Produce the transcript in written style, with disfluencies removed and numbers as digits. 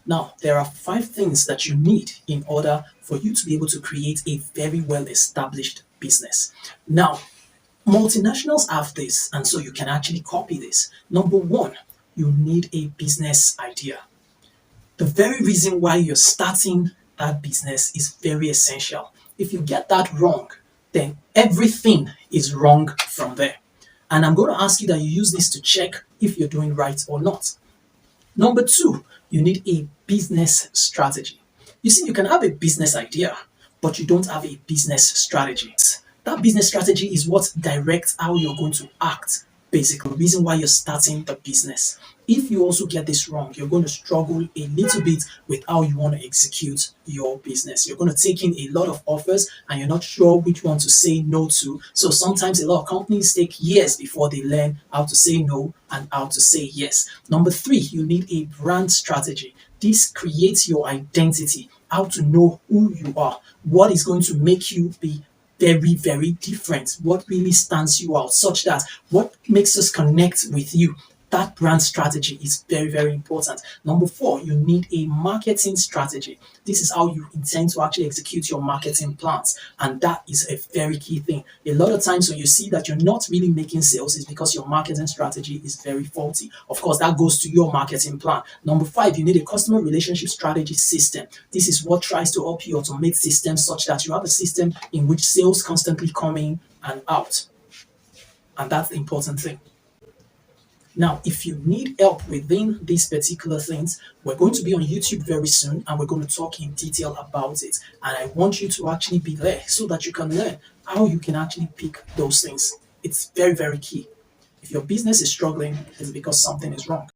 Now, there are 5 things that you need in order for you to be able to create a very well established business. Now, multinationals have this, and so you can actually copy this. Number one, you need a business idea. The very reason why you're starting that business is very essential. If you get that wrong, then everything is wrong from there. And I'm going to ask you that you use this to check if you're doing right or not. Number two, you need a business strategy. You see, you can have a business idea, but you don't have a business strategy. That business strategy is what directs how you're going to act, basically, the reason why you're starting the business. If you also get this wrong, you're going to struggle a little bit with how you want to execute your business. You're going to take in a lot of offers and you're not sure which one to say no to. So sometimes a lot of companies take years before they learn how to say no and how to say yes. Number three, you need a brand strategy. This creates your identity, how to know who you are, what is going to make you be very, very different, what really stands you out, such that what makes us connect with you. That brand strategy is very, very important. Number four, you need a marketing strategy. This is how you intend to actually execute your marketing plans. And that is a very key thing. A lot of times when you see that you're not really making sales, is because your marketing strategy is very faulty. Of course, that goes to your marketing plan. Number five, you need a customer relationship strategy system. This is what tries to help you automate systems such that you have a system in which sales constantly come in and out. And that's the important thing. Now, if you need help within these particular things, we're going to be on YouTube very soon and we're going to talk in detail about it. And I want you to actually be there so that you can learn how you can actually pick those things. It's very, very key. If your business is struggling, it's because something is wrong.